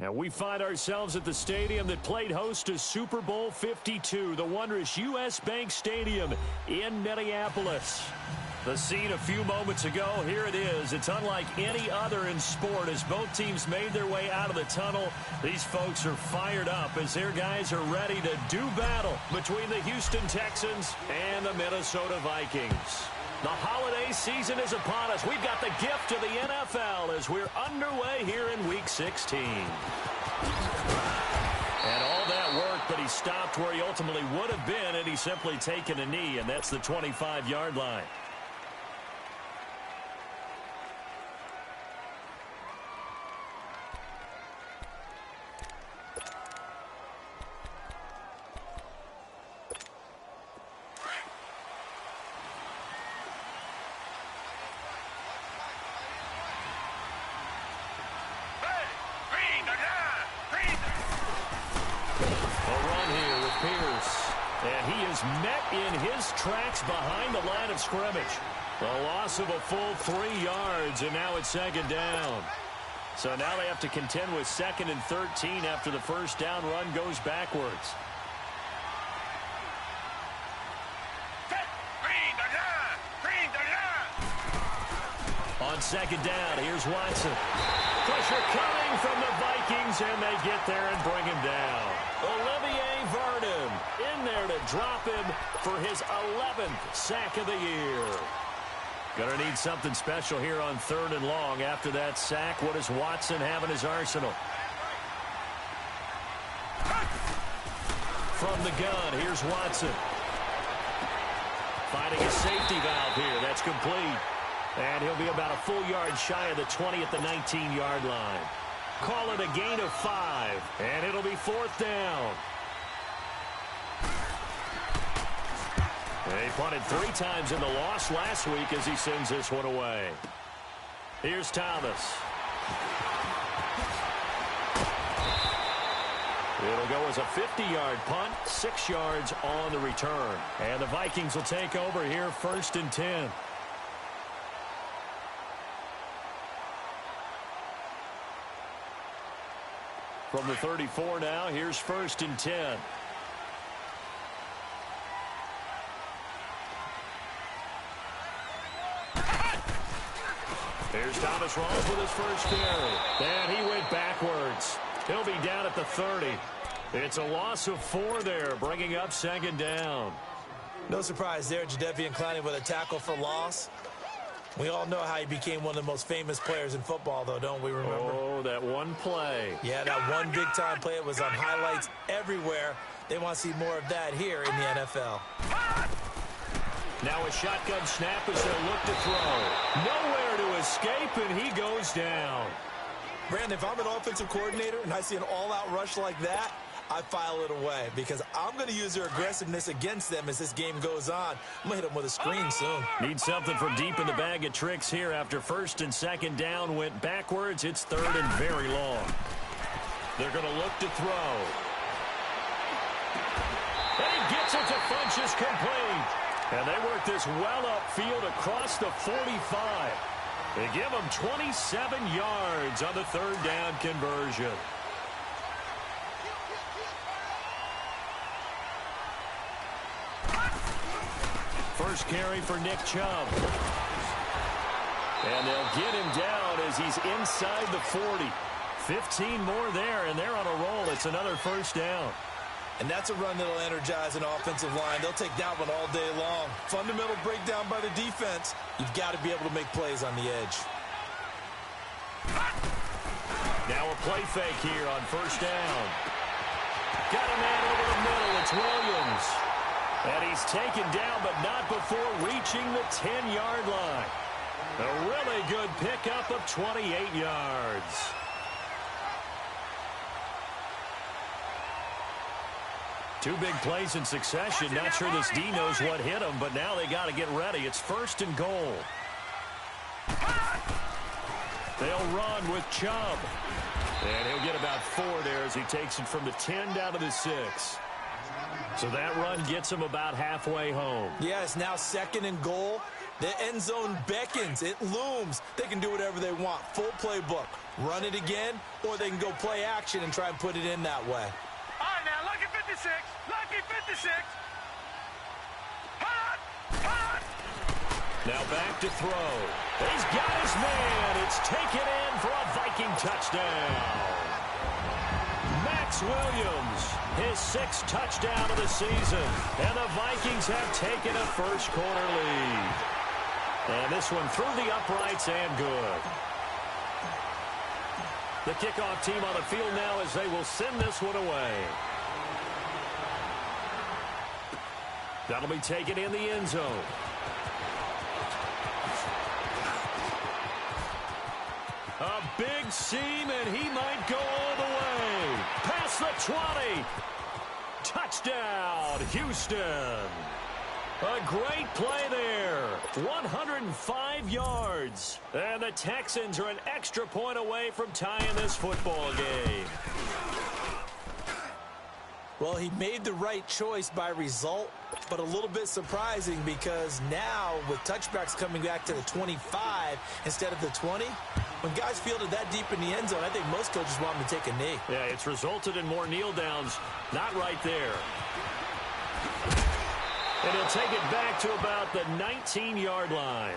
And we find ourselves at the stadium that played host to Super Bowl 52, the wondrous U.S. Bank Stadium in Minneapolis. The scene a few moments ago, here it is. It's unlike any other in sport as both teams made their way out of the tunnel. These folks are fired up as their guys are ready to do battle between the Houston Texans and the Minnesota Vikings. The holiday season is upon us. We've got the gift of the NFL as we're underway here in Week 16. And all that work, but he stopped where he ultimately would have been, and he's simply taken a knee, and that's the 25-yard line. Behind the line of scrimmage. The loss of a full 3 yards, and now it's second down. So now they have to contend with 2nd and 13 after the first down run goes backwards. On second down, here's Watson. Pressure coming from the Vikings, and they get there and bring him down. Olivier Vernon in there to drop him for his 11th sack of the year. Gonna need something special here on 3rd and long. After that sack, what does Watson have in his arsenal? From the gun, here's Watson. Finding a safety valve here. That's complete. And he'll be about a full yard shy of the 20 at the 19-yard line. Call it a gain of 5, and it'll be 4th down. He punted 3 times in the loss last week as he sends this one away. Here's Thomas. It'll go as a 50-yard punt, 6 yards on the return. And the Vikings will take over here 1st and 10. From the 34 now, here's 1st and 10. Here's Thomas Rawls with his first carry. And he went backwards. He'll be down at the 30. It's a loss of 4 there, bringing up 2nd down. No surprise there, Jadeveon Clowney with a tackle for loss. We all know how he became one of the most famous players in football, though, don't we remember? Oh, that one play. Yeah, that one big-time play. It was on highlights everywhere. They want to see more of that here in the NFL. Now a shotgun snap as they'll look to throw. Nowhere to escape, and he goes down. Brandon, if I'm an offensive coordinator and I see an all-out rush like that, I file it away because I'm going to use their aggressiveness against them as this game goes on. I'm going to hit them with a screen soon. Need something from deep in the bag of tricks here after 1st and 2nd down went backwards. It's 3rd and very long. They're going to look to throw. And he gets it to Funchess complete. And they work this well upfield across the 45. They give them 27 yards on the 3rd down conversion. First carry for Nick Chubb. And they'll get him down as he's inside the 40. 15 more there, and they're on a roll. It's another 1st down. And that's a run that'll energize an offensive line. They'll take that one all day long. Fundamental breakdown by the defense. You've got to be able to make plays on the edge. Now a play fake here on 1st down. Got a man over the middle. It's Williams. And he's taken down, but not before reaching the 10-yard line. A really good pickup of 28 yards. Two big plays in succession. Not sure this D knows what hit him, but now they got to get ready. It's 1st and goal. They'll run with Chubb. And he'll get about 4 there as he takes it from the 10 down to the 6. So that run gets them about halfway home. Yeah, it's now 2nd and goal. The end zone beckons. It looms. They can do whatever they want. Full playbook. Run it again, or they can go play action and try and put it in that way. All right, now, lucky 56. Lucky 56. Hot! Hot! Now back to throw. He's got his man. It's taken in for a Viking touchdown. Max Williams, his 6th touchdown of the season. And the Vikings have taken a first-quarter lead. And this one through the uprights and good. The kickoff team on the field now as they will send this one away. That'll be taken in the end zone. A big seam, and he might go all the way. Past the 20. Touchdown, Houston. A great play there. 105 yards. And the Texans are an extra point away from tying this football game. Well, he made the right choice by result, but a little bit surprising because now with touchbacks coming back to the 25 instead of the 20, when guys fielded that deep in the end zone, I think most coaches want them to take a knee. Yeah, it's resulted in more kneel downs. Not right there. And he'll take it back to about the 19-yard line.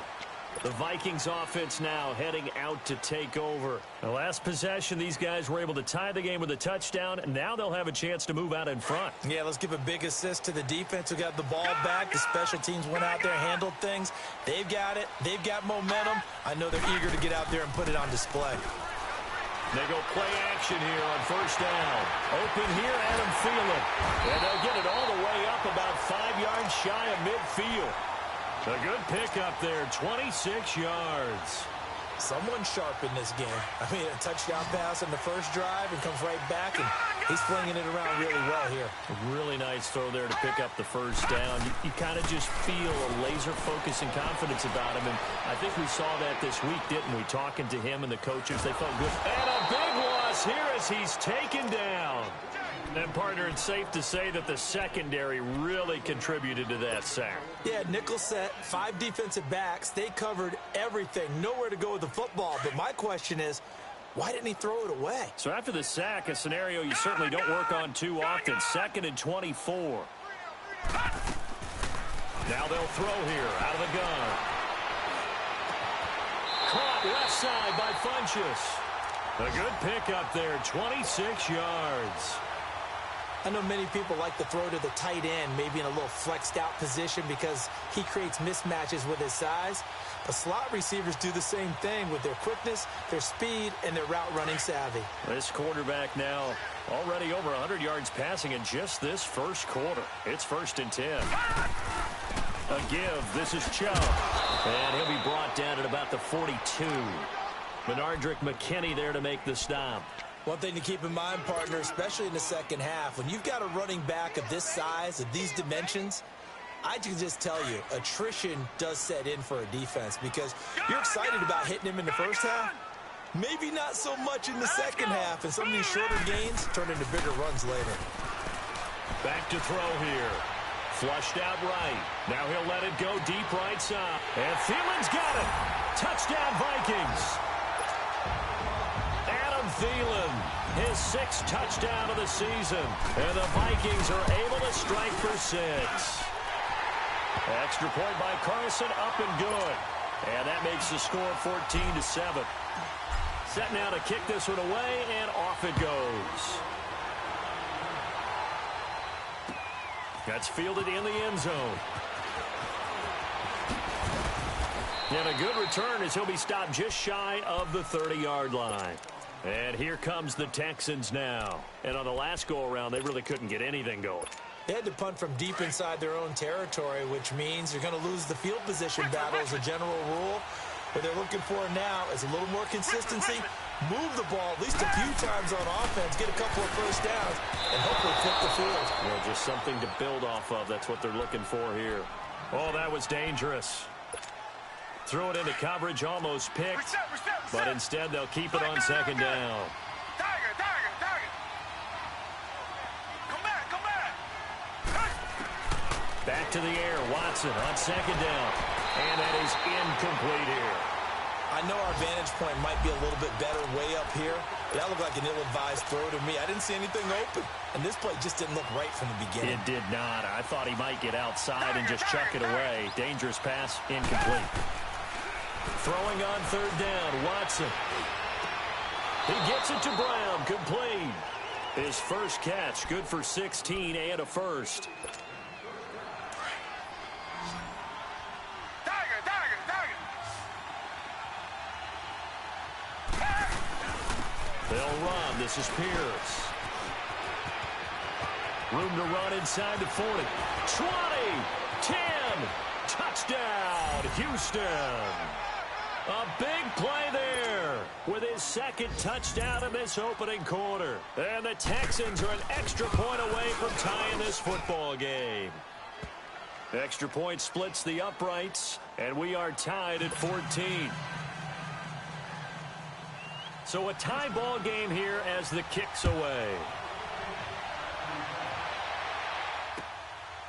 The Vikings offense now heading out to take over. The last possession, these guys were able to tie the game with a touchdown, and now they'll have a chance to move out in front. Yeah, let's give a big assist to the defense who got the ball back. The special teams went out there, handled things. They've got it. They've got momentum. I know they're eager to get out there and put it on display. They go play action here on first down. Open here, Adam Thielen. And they'll get it all the way up about 5 yards shy of midfield. A good pickup there, 26 yards. Someone sharp in this game. I mean, a touchdown pass in the first drive and comes right back, and he's flinging it around really well here. A really nice throw there to pick up the first down. You kind of just feel a laser focus and confidence about him, and I think we saw that this week, didn't we? Talking to him and the coaches, they felt good. And a big loss here as he's taken down. And, partner, it's safe to say that the secondary really contributed to that sack. Yeah, nickel set, 5 defensive backs. They covered everything. Nowhere to go with the football. But my question is, why didn't he throw it away? So after the sack, a scenario you certainly don't work on too often. 2nd and 24. Now they'll throw here out of the gun. Caught left side by Funchess. A good pickup there, 26 yards. I know many people like to throw to the tight end, maybe in a little flexed out position because he creates mismatches with his size. But slot receivers do the same thing with their quickness, their speed, and their route running savvy. This quarterback now already over 100 yards passing in just this first quarter. It's 1st and 10. A give. This is Chubb. And he'll be brought down at about the 42. Benardrick McKinney there to make the stop. One thing to keep in mind, partner, especially in the second half, when you've got a running back of this size, of these dimensions, I can just tell you, attrition does set in for a defense because you're excited about hitting him in the first half. Maybe not so much in the second half, and some of these shorter gains turn into bigger runs later. Back to throw here. Flushed out right. Now he'll let it go deep right side. And Thielen's got it. Touchdown, Vikings. Adam Thielen, his 6th touchdown of the season. And the Vikings are able to strike for 6. Extra point by Carson, up and good. And that makes the score 14-7. Set now to kick this one away, and off it goes. That's fielded in the end zone. And a good return as he'll be stopped just shy of the 30-yard line. And here comes the Texans now. And on the last go-around, they really couldn't get anything going. They had to punt from deep inside their own territory, which means you're going to lose the field position battle as a general rule. What they're looking for now is a little more consistency, move the ball at least a few times on offense, get a couple of first downs, and hopefully flip the field. Well, just something to build off of. That's what they're looking for here. Oh, that was dangerous. Threw it into coverage, almost picked, but instead they'll keep it on 2nd down. Tiger. Come back. to the air. Watson on second down. And that is incomplete here. I know our vantage point might be a little bit better way up here, but that looked like an ill-advised throw to me. I didn't see anything open, and this play just didn't look right from the beginning. It did not. I thought he might get outside and just chuck it away. Dangerous pass, incomplete. Throwing on third down, Watson. He gets it to Brown, complete. His first catch, good for 16 and a first. They'll run. This is Pierce. Room to run inside the 40. 20, 10, touchdown, Houston. A big play there with his second touchdown in this opening quarter. And the Texans are an extra point away from tying this football game. Extra point splits the uprights, and we are tied at 14. So a tie ball game here as the kick's away.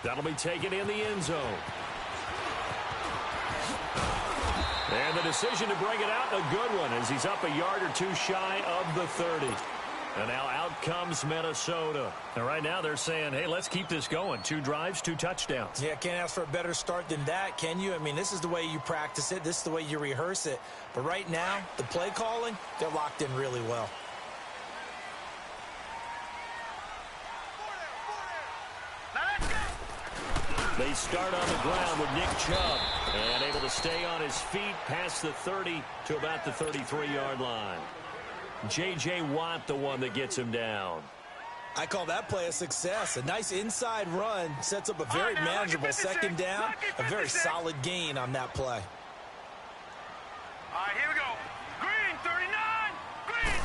That'll be taken in the end zone. And the decision to bring it out, a good one, as he's up a yard or two shy of the 30. And now out comes Minnesota. And right now they're saying, hey, let's keep this going. 2 drives, 2 touchdowns. Yeah, can't ask for a better start than that, can you? I mean, this is the way you practice it. This is the way you rehearse it. But right now, the play calling, they're locked in really well. They start on the ground with Nick Chubb. And able to stay on his feet past the 30 to about the 33-yard line. J.J. Watt, the one that gets him down. I call that play a success. A nice inside run sets up a very manageable second down. A very solid gain on that play. All right, here we go. Green, 39. Green.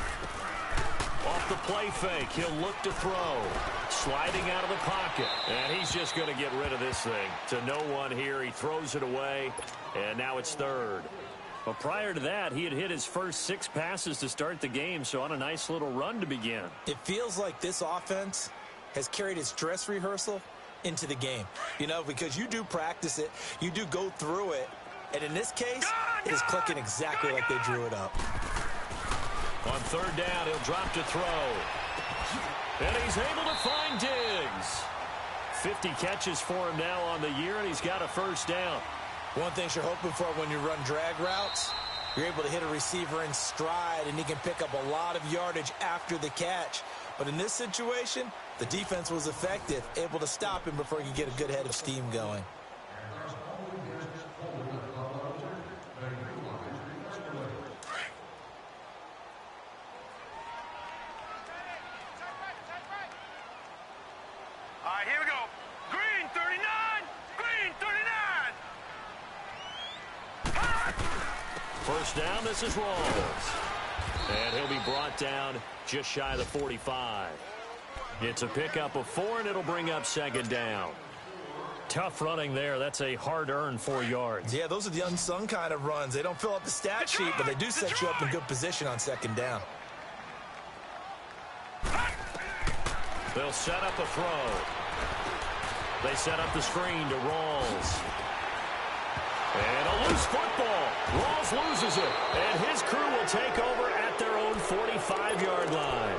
Off the play fake, he'll look to throw. Sliding out of the pocket. And he's just going to get rid of this thing. To no one here, he throws it away. And now it's third. But prior to that, he had hit his first 6 passes to start the game, so on a nice little run to begin. It feels like this offense has carried its dress rehearsal into the game. You know, because you do practice it, you do go through it, and in this case, it is clicking exactly like they drew it up. On third down, he'll drop to throw. And he's able to find Diggs. 50 catches for him now on the year, and he's got a first down. One thing you're hoping for when you run drag routes, you're able to hit a receiver in stride, and he can pick up a lot of yardage after the catch. But in this situation, the defense was effective, able to stop him before he could get a good head of steam going. All right, here we go. Green, 39. Green, 39. First down, this is Rawls. And he'll be brought down just shy of the 45. It's a pickup of 4, and it'll bring up second down. Tough running there. That's a hard-earned 4 yards. Yeah, those are the unsung kind of runs. They don't fill up the stat sheet, but they do set you up in good position on second down. They'll set up a throw. They set up the screen to Rawls. And a loose football. Rawls loses it. And his crew will take over at their own 45-yard line.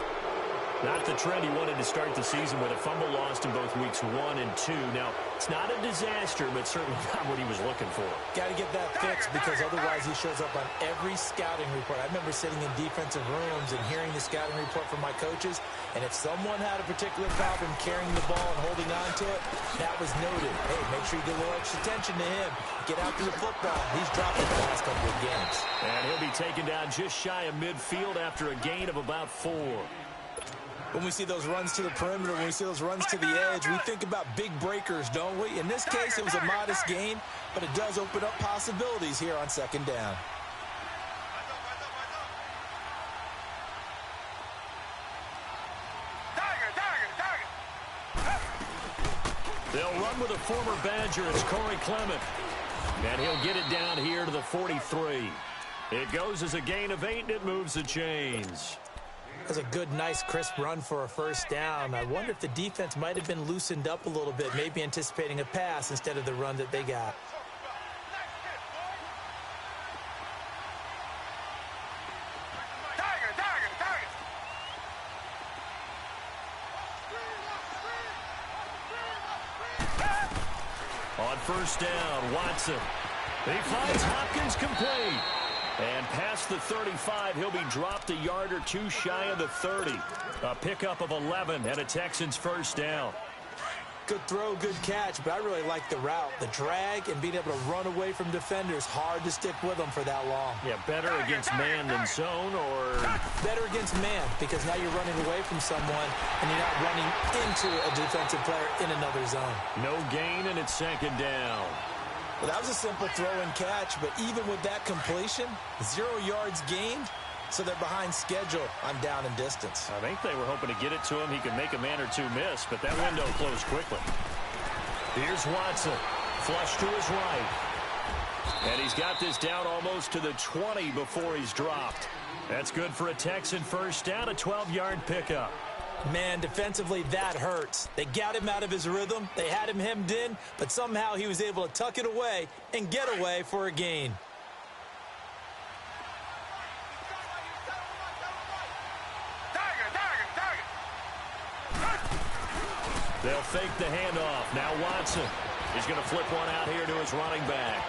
Not the trend he wanted to start the season with. A fumble lost in both weeks 1 and 2. Now, it's not a disaster, but certainly not what he was looking for. Got to get that fixed because otherwise he shows up on every scouting report. I remember sitting in defensive rooms and hearing the scouting report from my coaches, and if someone had a particular problem carrying the ball and holding on to it, that was noted. Hey, make sure you give a little extra attention to him. Get after the football. He's dropped it the last couple of games. And he'll be taken down just shy of midfield after a gain of about 4. When we see those runs to the perimeter, when we see those runs to the edge, we think about big breakers, don't we? In this case, it was a modest gain, but it does open up possibilities here on second down. They'll run with a former Badger. It's Corey Clement. And he'll get it down here to the 43. It goes as a gain of 8, and it moves the chains. That's a good, nice, crisp run for a first down. I wonder if the defense might have been loosened up a little bit, maybe anticipating a pass instead of the run that they got. On first down, Watson. He finds Hopkins complete. And past the 35, he'll be dropped a yard or two shy of the 30. A pickup of 11 and a Texans first down. Good throw, good catch, but I really like the route. The drag and being able to run away from defenders, hard to stick with them for that long. Yeah, better against man than zone, or? Better against man, because now you're running away from someone and you're not running into a defensive player in another zone. No gain, and it's second down. Well, that was a simple throw and catch, but even with that completion, 0 yards gained, so they're behind schedule on down and distance. I think they were hoping to get it to him. He could make a man or two miss, but that window closed quickly. Here's Watson, flush to his right. And he's got this down almost to the 20 before he's dropped. That's good for a Texan first down, a 12-yard pickup. Man, defensively, that hurts. They got him out of his rhythm. They had him hemmed in, but somehow he was able to tuck it away and get away for a gain. They'll fake the handoff. Now Watson is going to flip one out here to his running back.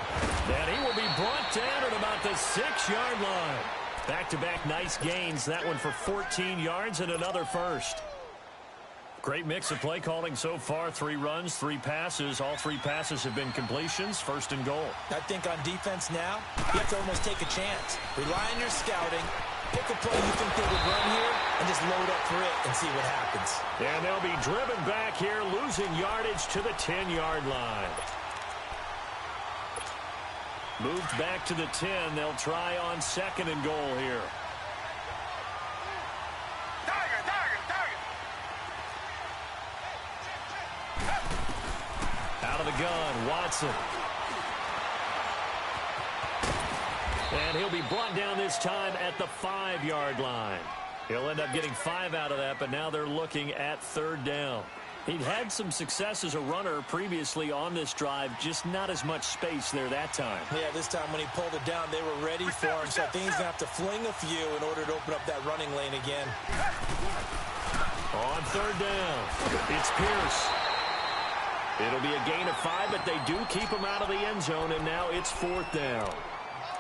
And he will be brought down at about the 6-yard line. Back-to-back nice gains. That one for 14 yards and another first. Great mix of play calling so far. 3 runs, 3 passes. All 3 passes have been completions. First and goal. I think on defense now, you have to almost take a chance. Rely on your scouting. Pick a play you think they would run here and just load up for it and see what happens. And they'll be driven back here, losing yardage to the 10-yard line. Moved back to the 10. They'll try on second and goal here. Out of the gun, Watson. And he'll be brought down this time at the 5-yard line. He'll end up getting 5 out of that, but now they're looking at third down. He'd had some success as a runner previously on this drive, just not as much space there that time. Yeah, this time when he pulled it down, they were ready for him, so I think he's going to have to fling a few in order to open up that running lane again. On third down, it's Pierce. It'll be a gain of 5, but they do keep him out of the end zone, and now it's fourth down.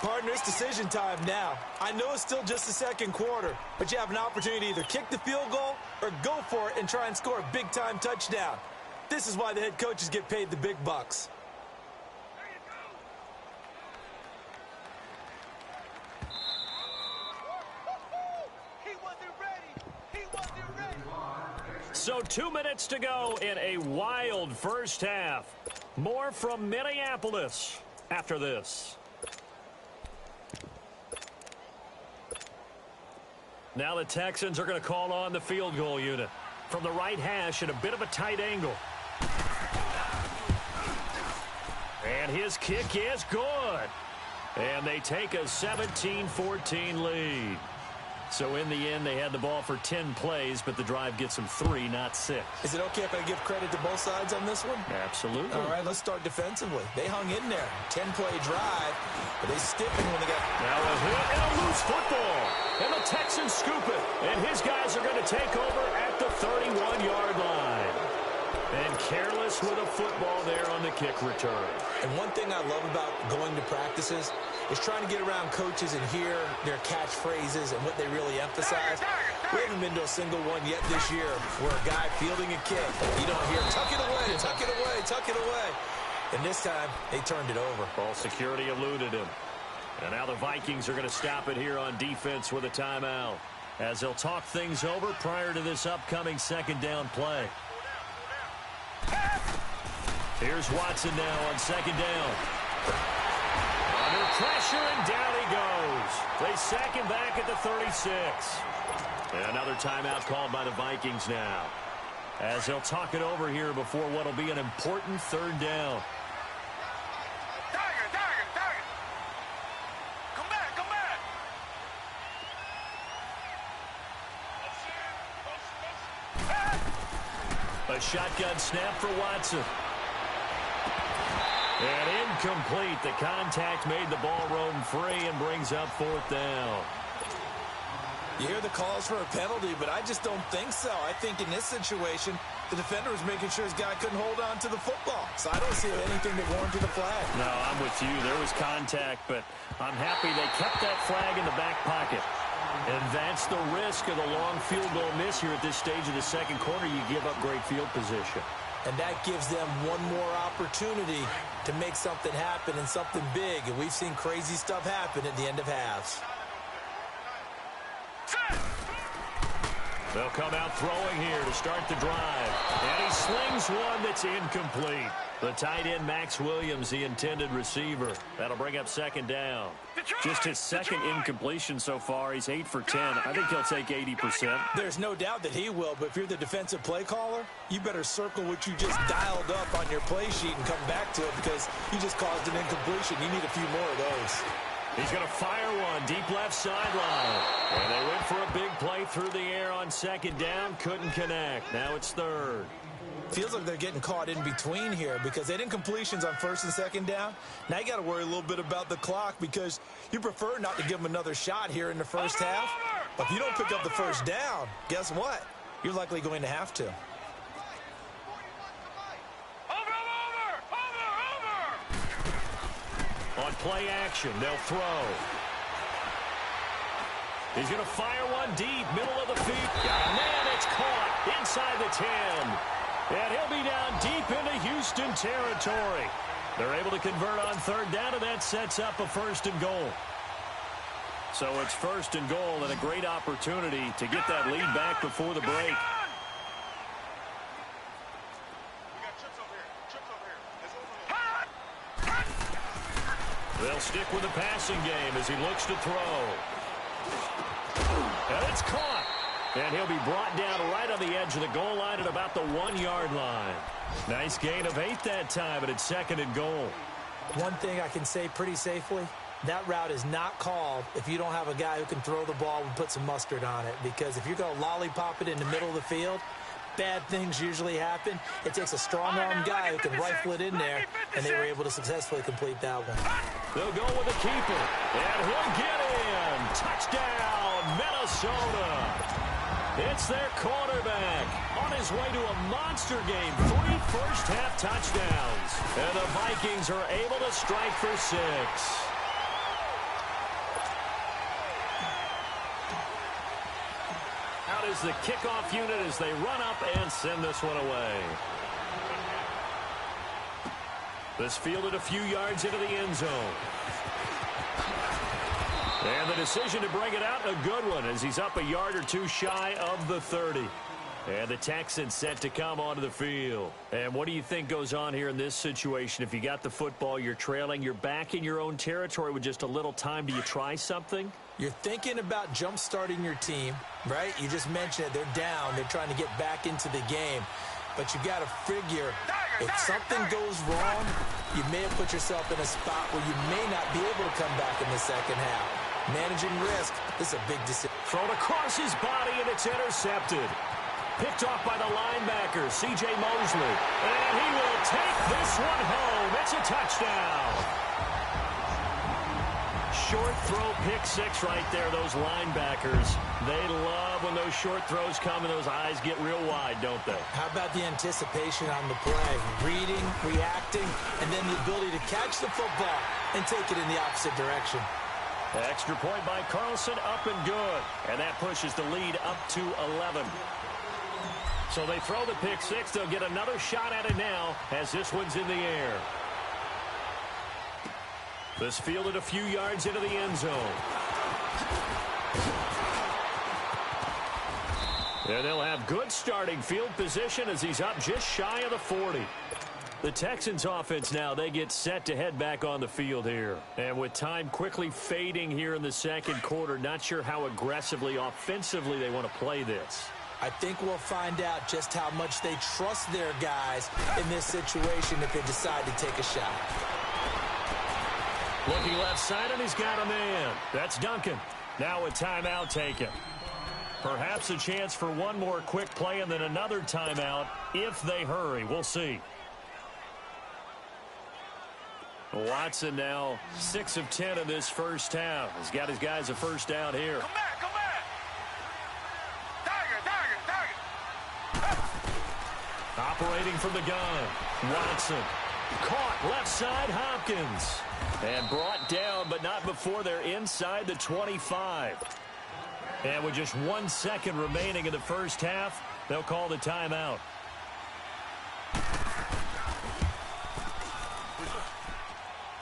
Partner, it's decision time now. I know it's still just the second quarter, but you have an opportunity to either kick the field goal or go for it and try and score a big-time touchdown. This is why the head coaches get paid the big bucks. So 2 minutes to go in a wild first half. More from Minneapolis after this. Now the Texans are going to call on the field goal unit from the right hash at a bit of a tight angle. And his kick is good. And they take a 17-14 lead. So in the end, they had the ball for 10 plays, but the drive gets them 3, not 6. Is it okay if I give credit to both sides on this one? Absolutely. All right, let's start defensively. They hung in there. 10-play drive, but they stiffened when they got... Now a hit and a loose football. And the Texans scoop it. And his guys are going to take over at the 31-yard line. And careless with a football there on the kick return. And one thing I love about going to practices is trying to get around coaches and hear their catchphrases and what they really emphasize. We haven't been to a single one yet this year where a guy fielding a kick, you don't hear, tuck it away, tuck it away, tuck it away. And this time, they turned it over. Ball security eluded him. And now the Vikings are going to stop it here on defense with a timeout, as they'll talk things over prior to this upcoming second down play. Here's Watson now on second down. Under pressure, and down he goes. They sack him back at the 36. And another timeout called by the Vikings now, as they'll talk it over here before what will be an important third down. Come back, come back. A shotgun snap for Watson. And incomplete. The contact made the ball roam free and brings up fourth down. You hear the calls for a penalty, but I just don't think so. I think in this situation, the defender was making sure his guy couldn't hold on to the football. So I don't see anything that warranted a flag. No, I'm with you. There was contact, but I'm happy they kept that flag in the back pocket. And that's the risk of the long field goal miss here at this stage of the second quarter. You give up great field position. And that gives them one more opportunity to make something happen and something big. And we've seen crazy stuff happen at the end of halves. They'll come out throwing here to start the drive. And he slings one that's incomplete. The tight end, Max Williams, the intended receiver. That'll bring up second down. Just his second incompletion so far. He's 8 for 10. I think he'll take 80%. There's no doubt that he will, but if you're the defensive play caller, you better circle what you just dialed up on your play sheet and come back to it because you just caused an incompletion. You need a few more of those. He's going to fire one deep left sideline. And they went for a big play through the air on second down. Couldn't connect. Now it's third. Feels like they're getting caught in between here because they did incompletions on first and second down. Now you got to worry a little bit about the clock because you prefer not to give them another shot here in the first half. But if you don't pick up the first down, guess what? You're likely going to have to. On play action, they'll throw. He's going to fire one deep, middle of the field. Man, it's caught inside the 10. And he'll be down deep into Houston territory. They're able to convert on third down, and that sets up a first and goal. So it's first and goal and a great opportunity to get that lead back before the break. They'll stick with the passing game as he looks to throw. And it's caught. And he'll be brought down right on the edge of the goal line at about the 1-yard line. Nice gain of 8 that time, and it's second and goal. One thing I can say pretty safely, that route is not called if you don't have a guy who can throw the ball and put some mustard on it. Because if you're going to lollipop it in the middle of the field, bad things usually happen. It takes a strong-arm guy who can rifle it in there, and they were able to successfully complete that one. They'll go with the keeper, and he'll get in. Touchdown, Minnesota. It's their quarterback on his way to a monster game. 3 first-half touchdowns. And the Vikings are able to strike for 6. Out is the kickoff unit as they run up and send this one away. This fielded a few yards into the end zone. And the decision to bring it out, a good one, as he's up a yard or two shy of the 30. And the Texans set to come onto the field. And what do you think goes on here in this situation? If you got the football, you're trailing, you're back in your own territory with just a little time. Do you try something? You're thinking about jump-starting your team, right? You just mentioned it. They're down. They're trying to get back into the game. But you got to figure if something goes wrong, you may have put yourself in a spot where you may not be able to come back in the second half. Managing risk, this is a big decision. Thrown across his body, and it's intercepted. Picked off by the linebacker, C.J. Mosley. And he will take this one home. It's a touchdown. Short throw, pick 6 right there, those linebackers. They love when those short throws come and those eyes get real wide, don't they? How about the anticipation on the play? Reading, reacting, and then the ability to catch the football and take it in the opposite direction. Extra point by Carlson, up and good. And that pushes the lead up to 11. So they throw the pick 6. They'll get another shot at it now as this one's in the air. This fielded a few yards into the end zone. And they'll have good starting field position as he's up just shy of the 40. The Texans offense now, they get set to head back on the field here. And with time quickly fading here in the second quarter, not sure how aggressively, offensively they want to play this. I think we'll find out just how much they trust their guys in this situation if they decide to take a shot. Looking left side, and he's got a man. That's Duncan. Now a timeout taken. Perhaps a chance for one more quick play and then another timeout if they hurry. We'll see. Watson now 6 of 10 in this first half. He's got his guys a first down here. Come back, come back. Tiger. Operating from the gun. Watson. Caught left side, Hopkins. And brought down, but not before they're inside the 25. And with just 1 second remaining in the first half, they'll call the timeout.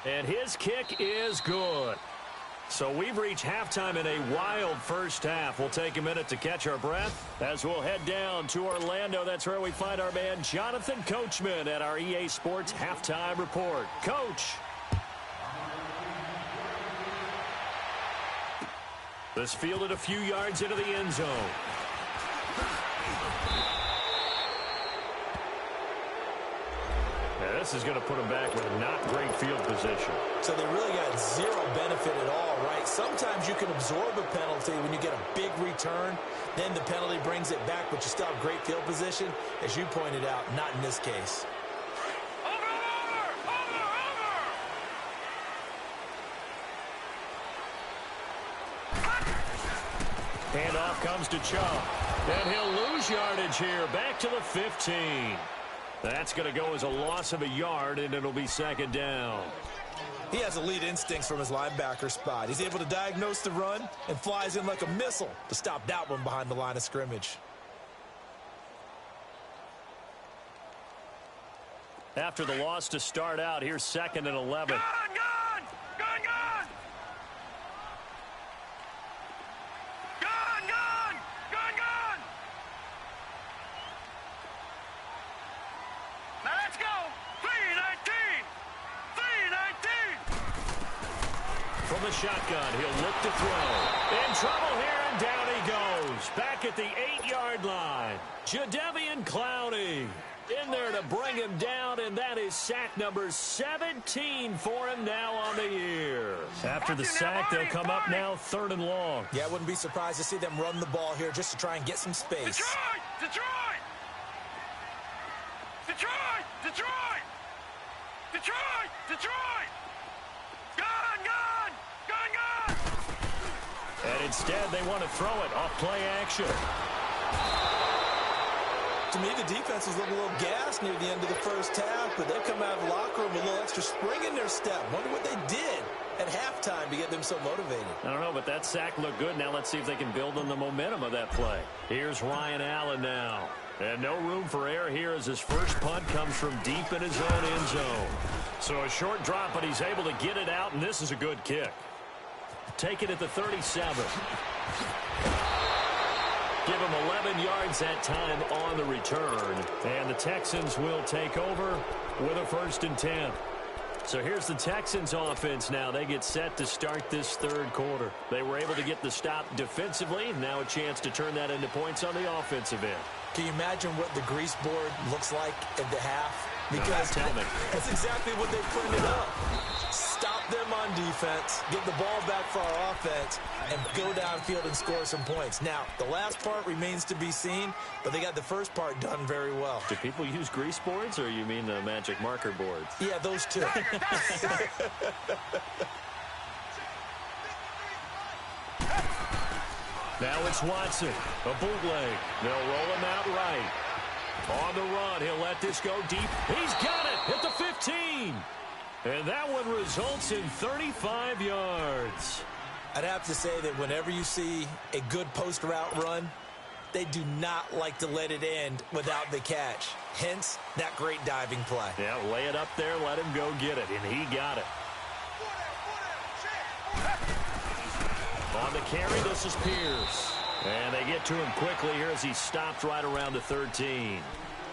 And his kick is good. So we've reached halftime in a wild first half. We'll take a minute to catch our breath as we'll head down to Orlando. That's where we find our man Jonathan Coachman at our EA Sports Halftime Report. Coach. This fielded a few yards into the end zone. Now this is going to put them back with not great field position. So they really got zero benefit at all, right? Sometimes you can absorb a penalty when you get a big return. Then the penalty brings it back, but you still have great field position. As you pointed out, not in this case. Handoff comes to Chubb. And he'll lose yardage here. Back to the 15. That's going to go as a loss of a yard, and it'll be second down. He has elite instincts from his linebacker spot. He's able to diagnose the run and flies in like a missile to stop that one behind the line of scrimmage. After the loss to start out, here's 2nd and 11. Gun! Now let's go! 3-19! 3-19! From the shotgun, he'll look to throw. In trouble here, and down he goes. Back at the 8-yard line. Jadeveon Clowney in there to bring him down, and that is sack number 17 for him now on the year. After the sack, they'll come up now 3rd and long. Yeah, I wouldn't be surprised to see them run the ball here just to try and get some space. Detroit! Gun! And instead, they want to throw it off play action. To me, the defense was looking a little gassed near the end of the first half, but they've come out of the locker room with a little extra spring in their step. Wonder what they did at halftime to get them so motivated. I don't know, but that sack looked good. Now let's see if they can build on the momentum of that play. Here's Ryan Allen now. And no room for error here as his first punt comes from deep in his own end zone. So a short drop, but he's able to get it out, and this is a good kick. Take it at the 37. Give him 11 yards that time on the return. And the Texans will take over with a 1st and 10. So here's the Texans offense now. They get set to start this 3rd quarter. They were able to get the stop defensively. Now a chance to turn that into points on the offensive end. Can you imagine what the grease board looks like at the half? Because tell me. That's exactly what they printed up. Stop them on defense, get the ball back for our offense, and go downfield and score some points. Now, the last part remains to be seen, but they got the first part done very well. Do people use grease boards, or you mean the magic marker boards? Yeah, those two. Now it's Watson, a bootleg. They'll roll him out right. On the run, he'll let this go deep. He's got it at the 15. And that one results in 35 yards. I'd have to say that whenever you see a good post route run, they do not like to let it end without the catch. Hence, that great diving play. Yeah, lay it up there, let him go get it, and he got it. On the carry, this is Pierce. And they get to him quickly here as he stopped right around the 13.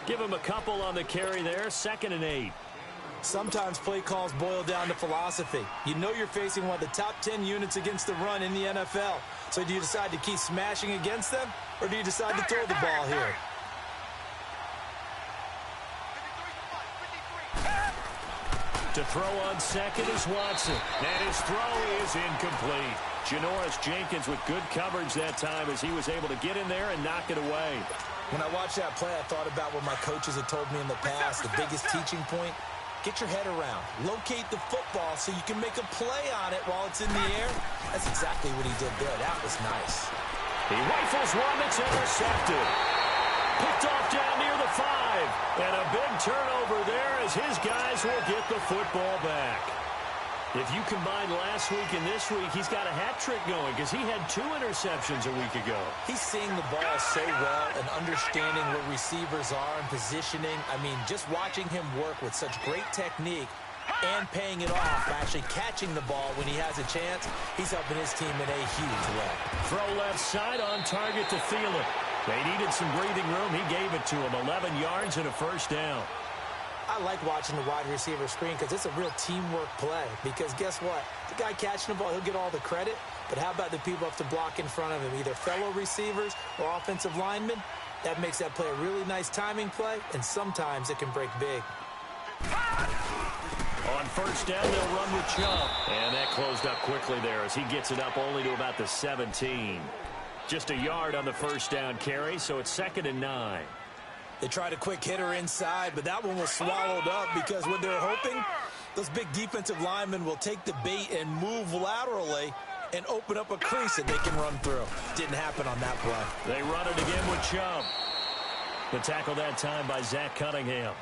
Give him a couple on the carry there, 2nd and 8. Sometimes play calls boil down to philosophy. You know you're facing one of the top 10 units against the run in the NFL. So do you decide to keep smashing against them, or do you decide to throw the ball here? To throw on second is Watson. And his throw is incomplete. Janoris Jenkins with good coverage that time as he was able to get in there and knock it away. When I watched that play, I thought about what my coaches had told me in the past. The biggest teaching point, get your head around. Locate the football so you can make a play on it while it's in the air. That's exactly what he did there. That was nice. He rifles one that's intercepted. Picked off down near the 5. And a big turnover there as his guys will get the football back. If you combine last week and this week, he's got a hat trick going because he had 2 interceptions a week ago. He's seeing the ball so well and understanding where receivers are and positioning. I mean, just watching him work with such great technique and paying it off by actually catching the ball when he has a chance, he's helping his team in a huge way. Throw left side on target to Thielen. They needed some breathing room. He gave it to him. 11 yards and a first down. I like watching the wide receiver screen because it's a real teamwork play. Because guess what? The guy catching the ball, he'll get all the credit. But how about the people have to block in front of him, either fellow receivers or offensive linemen? That makes that play a really nice timing play, and sometimes it can break big. On first down, they'll run with Chubb. And that closed up quickly there as he gets it up only to about the 17. Just a yard on the first down carry, so it's 2nd and 9. They tried a quick hitter inside, but that one was swallowed up because what they're hoping, those big defensive linemen will take the bait and move laterally and open up a crease that they can run through. Didn't happen on that play. They run it again with Chubb. The tackle that time by Zach Cunningham.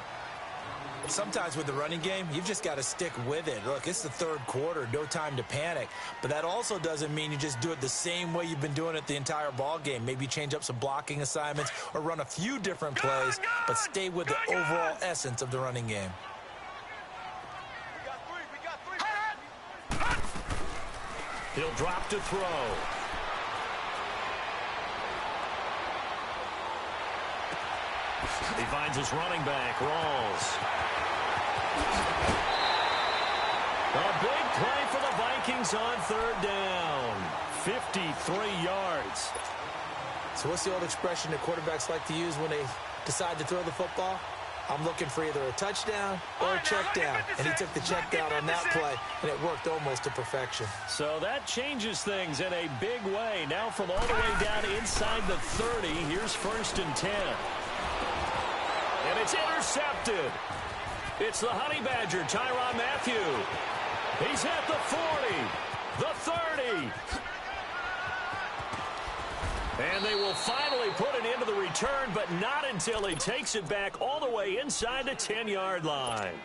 Sometimes with the running game, you've just got to stick with it. Look, it's the 3rd quarter, no time to panic. But that also doesn't mean you just do it the same way you've been doing it the entire ball game. Maybe change up some blocking assignments or run a few different plays, but stay with the overall essence of the running game. He'll drop to throw. He finds his running back, Rawls. A big play for the Vikings on 3rd down. 53 yards. So what's the old expression that quarterbacks like to use when they decide to throw the football? I'm looking for either a touchdown or a check down. And he took the check down on that play, and it worked almost to perfection. So that changes things in a big way. Now from all the way down inside the 30, here's 1st and 10. And it's intercepted. It's the Honey Badger, Tyrann Mathieu. He's at the 40, the 30. And they will finally put it into the return, but not until he takes it back all the way inside the 10-yard line.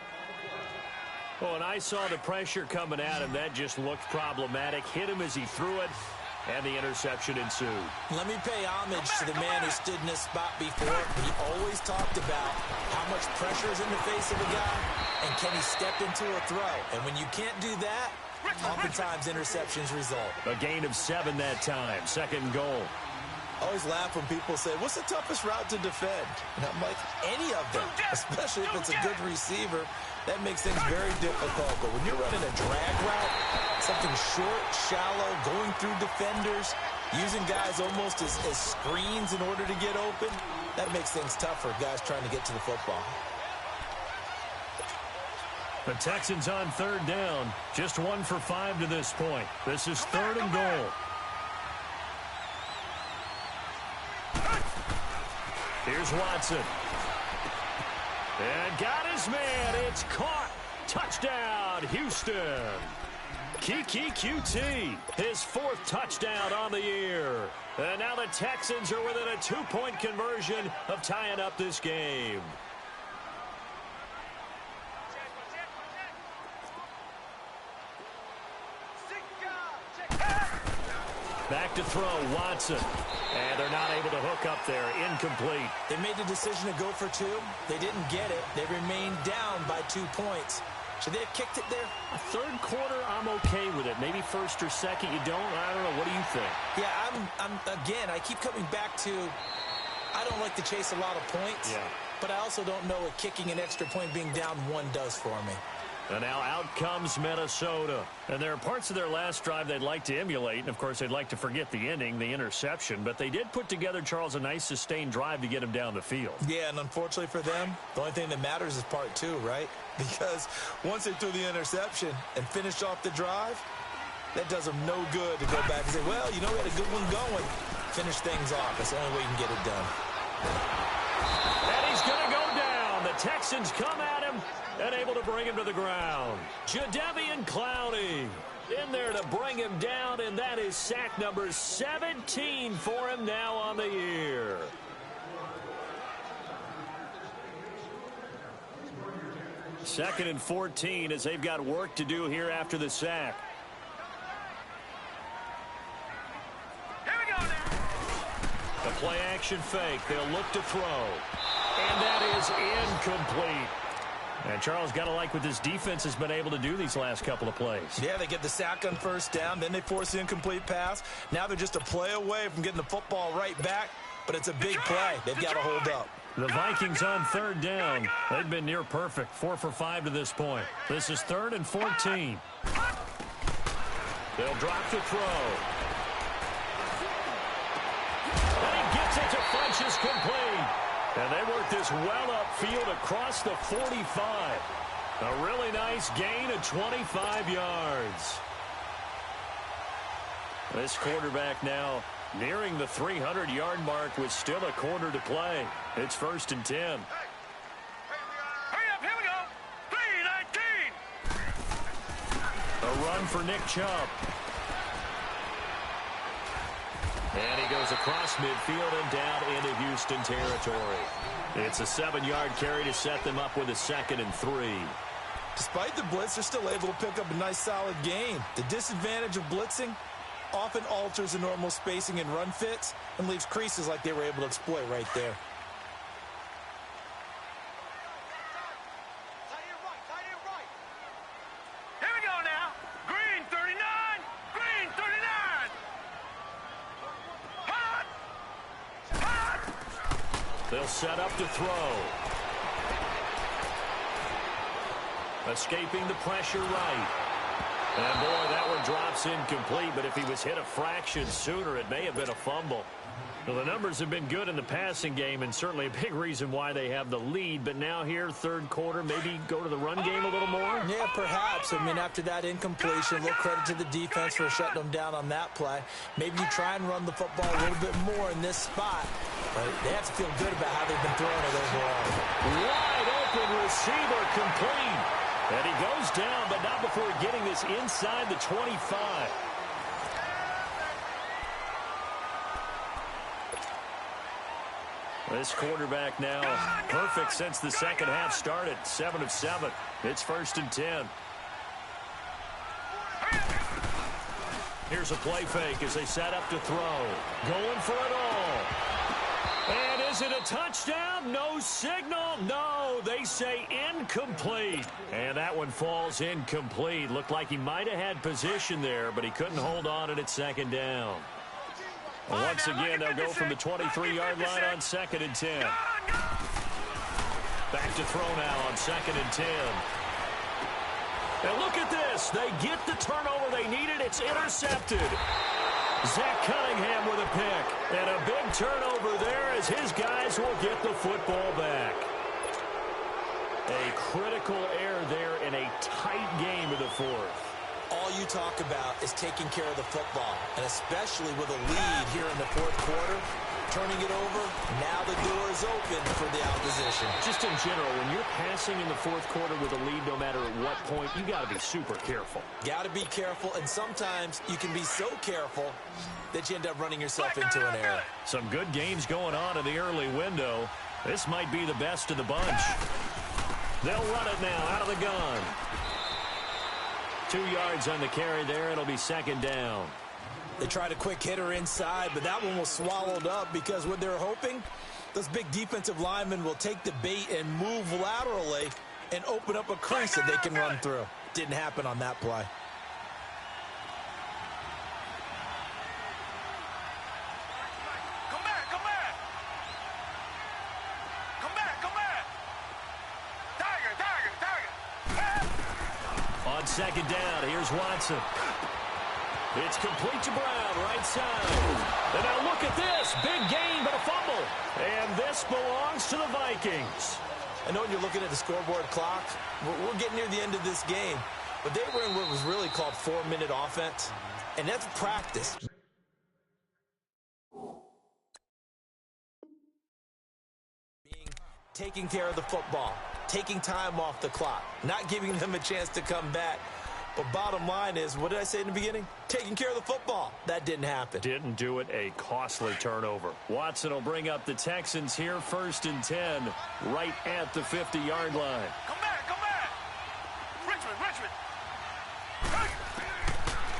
Oh, and I saw the pressure coming at him. That just looked problematic. Hit him as he threw it, and the interception ensued. Let me pay homage to the man who stood in this spot before. He always talked about how much pressure is in the face of a guy, and can he step into a throw. And when you can't do that, oftentimes interceptions result. A gain of 7 that time. 2nd goal. I always laugh when people say, what's the toughest route to defend? And I'm like, any of them, especially if it's a good receiver. That makes things very difficult. But when you're running a drag route, something short, shallow, going through defenders, using guys almost as screens in order to get open, that makes things tough for guys trying to get to the football. The Texans on 3rd down. Just 1 for 5 to this point. This is 3rd and goal. Here's Watson. And got his man. It's caught. Touchdown, Houston. Keke Coutee, his 4th touchdown on the year. And now the Texans are within a 2-point conversion of tying up this game. Back to throw, Watson. And they're not able to hook up there. Incomplete. They made the decision to go for 2. They didn't get it. They remained down by 2 points. Should they have kicked it there? 3rd quarter, I'm okay with it. Maybe 1st or 2nd, you don't. I don't know. What do you think? Yeah, again, I keep coming back to I don't like to chase a lot of points. Yeah. But I also don't know what kicking an extra point being down 1 does for me. And now out comes Minnesota. And there are parts of their last drive they'd like to emulate. And, of course, they'd like to forget the ending, the interception. But they did put together, Charles, a nice sustained drive to get him down the field. Yeah, and unfortunately for them, the only thing that matters is part two, right? Because once they threw the interception and finished off the drive, that does them no good to go back and say, well, you know, we had a good one going. Finish things off. That's the only way you can get it done. And he's going to go down. The Texans come at him and able to bring him to the ground. Jadeveon Clowney in there to bring him down, and that is sack number 17 for him now on the year. Second and 14 as they've got work to do here after the sack. Here we go now. The play action fake. They'll look to throw. And that is incomplete. And Charles, got to like what this defense has been able to do these last couple of plays. Yeah, they get the sack on first down, then they force the incomplete pass. Now they're just a play away from getting the football right back, but it's a big play. They've got to hold up. The Vikings on third down. They've been near perfect, 4 for 5 to this point. This is 3rd and 14. They'll drop the throw. And he gets it to Funchess complete. And they work this well upfield across the 45. A really nice gain of 25 yards. This quarterback now nearing the 300-yard mark with still a quarter to play. It's 1st and 10. Hurry up, here we go. 3-19. A run for Nick Chubb. And he goes across midfield and down into Houston territory. It's a 7-yard carry to set them up with a 2nd and 3. Despite the blitz, they're still able to pick up a nice solid gain. The disadvantage of blitzing often alters the normal spacing and run fits and leaves creases like they were able to exploit right there. Here we go now. Green 39. Green 39. Hot. Hot. They'll set up to throw. Escaping the pressure right. And boy, that one drops incomplete, but if he was hit a fraction sooner, it may have been a fumble. Well, the numbers have been good in the passing game, and certainly a big reason why they have the lead. But now here, third quarter, maybe go to the run game a little more? Yeah, perhaps. I mean, after that incompletion, a little credit to the defense for shutting them down on that play. Maybe you try and run the football a little bit more in this spot. But they have to feel good about how they've been throwing it overall. Wide open receiver complete. And he goes down, but not before getting this inside the 25. This quarterback now perfect since the second half started. 7 of 7. It's 1st and 10. Here's a play fake as they set up to throw. Going for it all. And is it a touchdown? No signal. No, they say incomplete. And that one falls incomplete. Looked like he might have had position there, but he couldn't hold on and it's 2nd down. Once again, they'll go from the 23-yard line on 2nd and 10. Back to throw now on 2nd and 10. And look at this. They get the turnover they needed. It's intercepted. Zach Cunningham with a pick. And a big turnover there as his guys will get the football back. A critical error there in a tight game of the 4th. All you talk about is taking care of the football, and especially with a lead here in the 4th quarter, turning it over, now the door is open for the opposition. Just in general, when you're passing in the 4th quarter with a lead, no matter at what point, you got to be super careful. Got to be careful, and sometimes you can be so careful that you end up running yourself into an error. Some good games going on in the early window. This might be the best of the bunch. They'll run it now out of the gun. 2 yards on the carry there. It'll be 2nd down. They tried a quick hitter inside, but that one was swallowed up because what they're hoping, those big defensive linemen will take the bait and move laterally and open up a crease that they can run through. Didn't happen on that play. Come back, come back. Come back, come back. Tiger, tiger, tiger. second down. Here's Watson. It's complete to Brown, right side. And now look at this. Big gain, but a fumble. And this belongs to the Vikings. I know when you're looking at the scoreboard clock, we're getting near the end of this game. But they were in what was really called 4-minute offense. And that's practice. Taking care of the football, taking time off the clock, not giving them a chance to come back. But bottom line is, what did I say in the beginning? Taking care of the football. That didn't happen. Didn't do it. A costly turnover. Watson will bring up the Texans here, 1st and 10, right at the 50-yard line. Come back, come back. Richmond.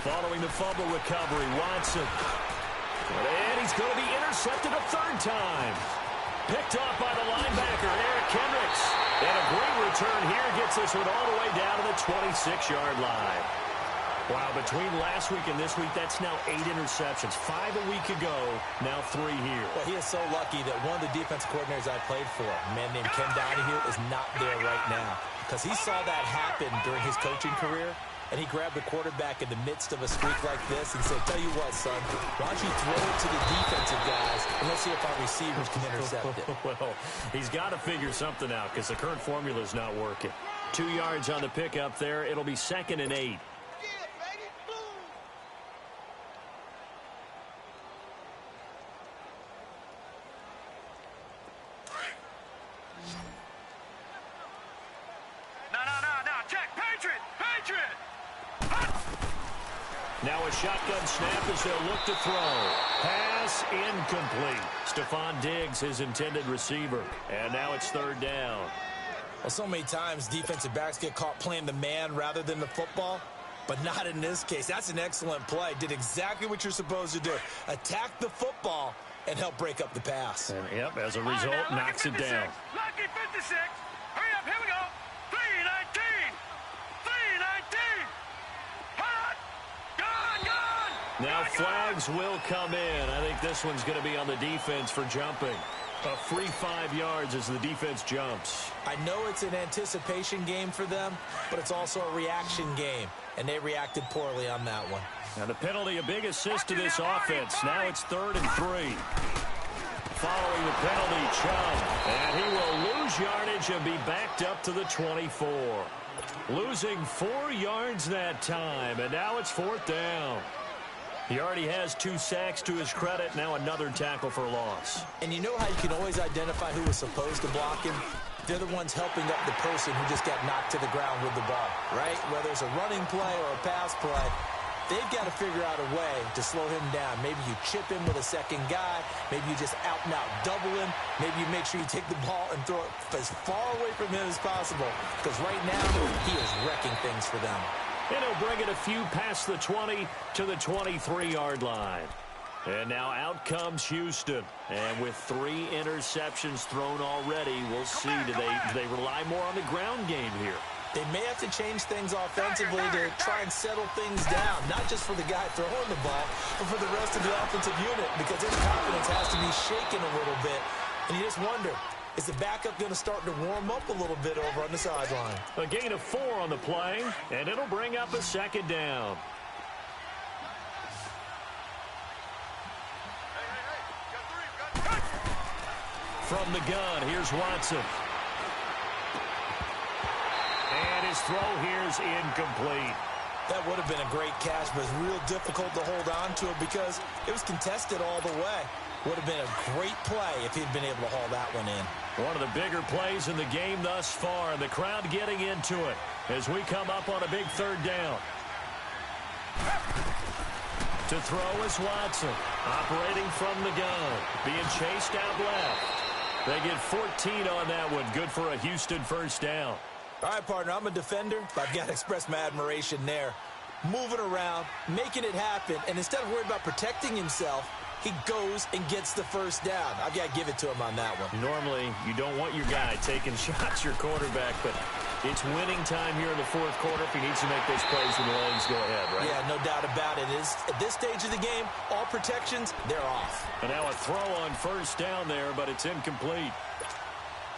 Following the fumble recovery, Watson. And he's going to be intercepted a 3rd time. Picked off by the linebacker, Eric Kendricks. And a great return here gets this one all the way down to the 26-yard line. Wow, between last week and this week, that's now 8 interceptions. 5 a week ago, now 3 here. Well, he is so lucky that one of the defensive coordinators I played for, a man named Ken Donahue, is not there right now. Because he saw that happen during his coaching career, and he grabbed the quarterback in the midst of a streak like this and said, tell you what, son, why don't you throw it to the defensive guys, and let's see if our receivers can intercept it. Well, he's got to figure something out because the current formula is not working. 2 yards on the pickup there. It'll be 2nd and 8. No, check, Patriot. Now a shotgun snap as they'll look to throw. Pass incomplete. Stephon Diggs, his intended receiver. And now it's 3rd down. Well, so many times defensive backs get caught playing the man rather than the football, but not in this case. That's an excellent play. Did exactly what you're supposed to do. Attack the football and help break up the pass. And, yep, as a result, knocks it down. Lucky 56. Hurry up, here we go. 319. Hot. Gone. Now flags will come in. I think this one's going to be on the defense for jumping. A free 5 yards as the defense jumps. I know it's an anticipation game for them, but it's also a reaction game, and they reacted poorly on that one. Now the penalty, a big assist to this offense. Now it's 3rd and 3. Following the penalty, Chubb. And he will lose yardage and be backed up to the 24. Losing 4 yards that time, and now it's 4th down. He already has 2 sacks to his credit. Now another tackle for loss. And you know how you can always identify who was supposed to block him? They're the ones helping up the person who just got knocked to the ground with the ball, right? Whether it's a running play or a pass play, they've got to figure out a way to slow him down. Maybe you chip him with a second guy. Maybe you just out and out double him. Maybe you make sure you take the ball and throw it as far away from him as possible. Because right now, he is wrecking things for them. And he'll bring it a few past the 20 to the 23-yard line. And now out comes Houston. And with 3 interceptions thrown already, we'll see. Do they rely more on the ground game here? They may have to change things offensively to try and settle things down, not just for the guy throwing the ball, but for the rest of the offensive unit, because his confidence has to be shaken a little bit. And you just wonder, is the backup going to start to warm up a little bit over on the sideline? A gain of 4 on the play, and it'll bring up a 2nd down. From the gun, here's Watson. And his throw here's incomplete. That would have been a great catch, but it's real difficult to hold on to it because it was contested all the way. Would have been a great play if he'd been able to haul that one in. One of the bigger plays in the game thus far, and the crowd getting into it as we come up on a big 3rd down. To throw is Watson, operating from the gun, being chased out left. They get 14 on that one, good for a Houston 1st down. All right, partner, I'm a defender, but I've got to express my admiration there. Moving around, making it happen, and instead of worrying about protecting himself, he goes and gets the 1st down. I've got to give it to him on that one. Normally, you don't want your guy taking shots, your quarterback, but it's winning time here in the 4th quarter. If he needs to make those plays when the Lions go ahead, right? Yeah, no doubt about it. At this stage of the game, all protections, they're off. And now a throw on 1st down there, but it's incomplete.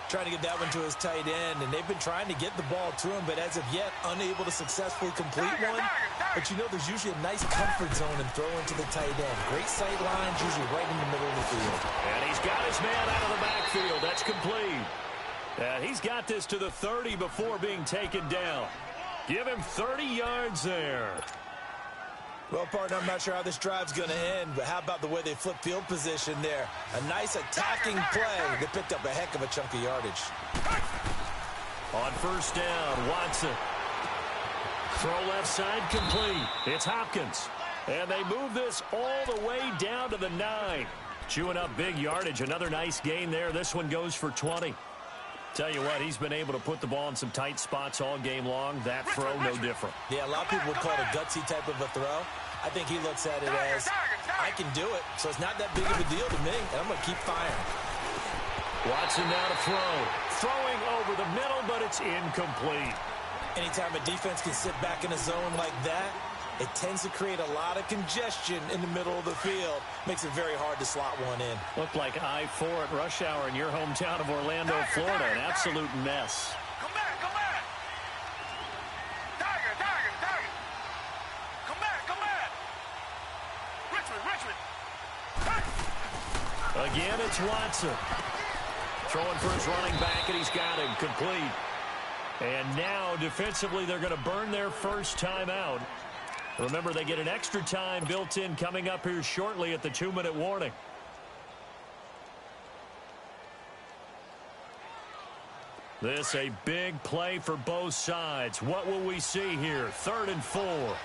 Trying to get that one to his tight end, and they've been trying to get the ball to him, but as of yet, unable to successfully complete one. But you know, there's usually a nice comfort zone and throw into the tight end. Great sight lines, usually right in the middle of the field. And he's got his man out of the backfield. That's complete. And he's got this to the 30 before being taken down. Give him 30 yards there. Well, partner, I'm not sure how this drive's going to end, but how about the way they flip field position there? A nice attacking play. They picked up a heck of a chunk of yardage. On first down, Watson. Throw left side complete. It's Hopkins. And they move this all the way down to the 9. Chewing up big yardage. Another nice gain there. This one goes for 20. Tell you what, he's been able to put the ball in some tight spots all game long. That throw, no different. Yeah, a lot of people would call it a gutsy type of a throw. I think he looks at it as, I can do it, so it's not that big of a deal to me, and I'm going to keep firing. Watson now to throw. Throwing over the middle, but it's incomplete. Anytime a defense can sit back in a zone like that, it tends to create a lot of congestion in the middle of the field. Makes it very hard to slot one in. Looked like I-4 at rush hour in your hometown of Orlando, Florida. An absolute mess. Come back, come back. Tiger, tiger, tiger. Come back, come back. Richmond, Richmond. Again, it's Watson. Throwing for his running back, and he's got him complete. And now, defensively, they're going to burn their first time out. Remember, they get an extra time built in coming up here shortly at the 2-minute warning. This a big play for both sides. What will we see here? 3rd and 4.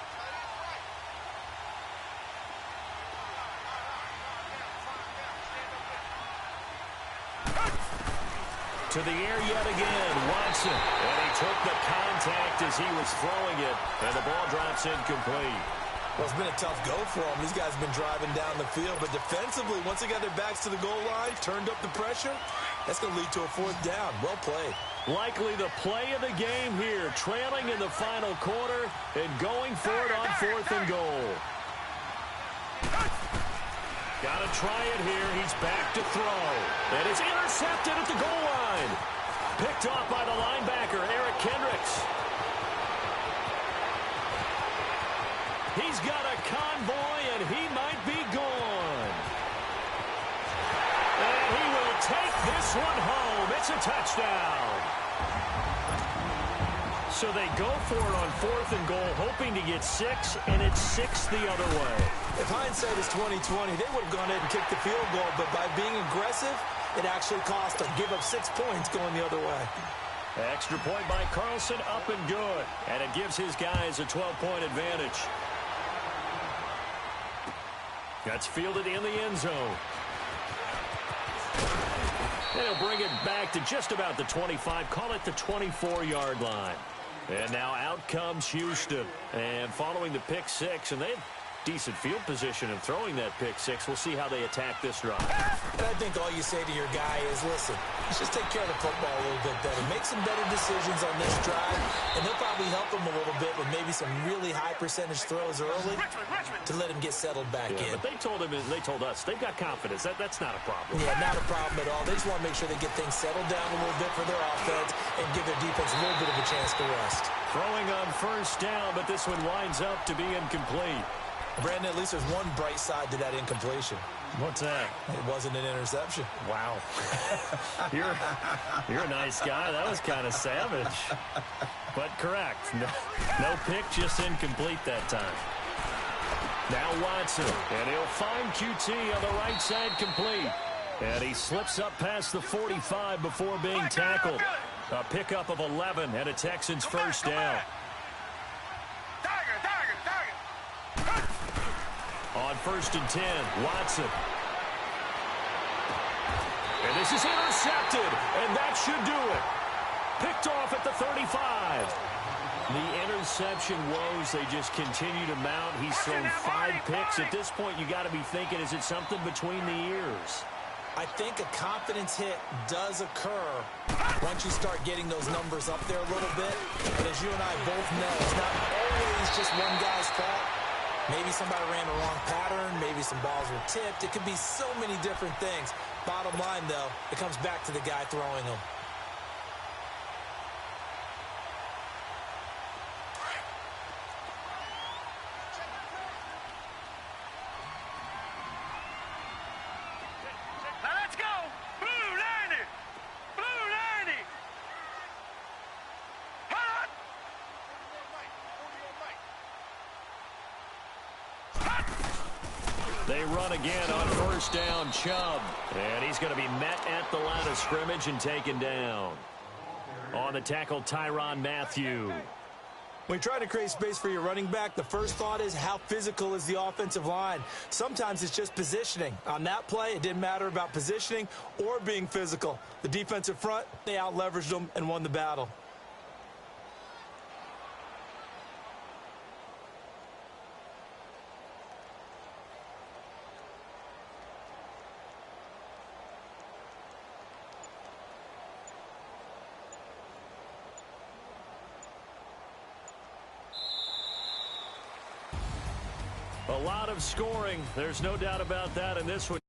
To the air yet again, Watson. And he took the contact as he was throwing it. And the ball drops incomplete. Well, it's been a tough go for them. These guys have been driving down the field. But defensively, once they got their backs to the goal line, turned up the pressure, that's going to lead to a 4th down. Well played. Likely the play of the game here. Trailing in the final quarter and going for it on 4th and goal. Got to try it here. He's back to throw. And it's intercepted at the goal line. Picked off by the linebacker, Eric Kendricks. He's got a convoy, and he might be gone. And he will take this one home. It's a touchdown. So they go for it on 4th and goal, hoping to get 6, and it's 6 the other way. If hindsight is 20/20, they would have gone ahead and kicked the field goal, but by being aggressive, it actually cost them. Give up 6 points going the other way. Extra point by Carlson, up and good. And it gives his guys a 12-point advantage. That's fielded in the end zone. And he'll bring it back to just about the 25, call it the 24-yard line. And now out comes Houston. And following the pick 6, and they have decent field position in throwing that pick 6. We'll see how they attack this drive. And I think all you say to your guy is, listen, let's just take care of the football a little bit better. Make some better decisions on this drive, and they'll probably help him a little bit with maybe some really high percentage throws early to let him get settled back in. But they told us they've got confidence. That's not a problem. Yeah, not a problem at all. They just want to make sure they get things settled down a little bit for their offense and give their defense a little bit of a chance to rest. Throwing on first down, but this one winds up to be incomplete. Brandon, at least there's one bright side to that incompletion. What's that? It wasn't an interception. Wow. You're a nice guy. That was kind of savage. But correct. No pick, just incomplete that time. Now Watson, and he'll find QT on the right side complete. And he slips up past the 45 before being tackled. A pickup of 11 and a Texans first down. On 1st and 10, Watson. And this is intercepted, and that should do it. Picked off at the 35. The interception woes, they just continue to mount. He's thrown 5 picks. At this point, you got to be thinking, is it something between the ears? I think a confidence hit does occur once you start getting those numbers up there a little bit. But as you and I both know, it's not always just one guy's fault. Maybe somebody ran the wrong pattern. Maybe some balls were tipped. It could be so many different things. Bottom line, though, it comes back to the guy throwing them. They run again on first down, Chubb. And he's going to be met at the line of scrimmage and taken down. On the tackle, Tyrann Mathieu. When you're trying to create space for your running back, the first thought is how physical is the offensive line. Sometimes it's just positioning. On that play, it didn't matter about positioning or being physical. The defensive front, they out-leveraged them and won the battle. A lot of scoring. There's no doubt about that in this one.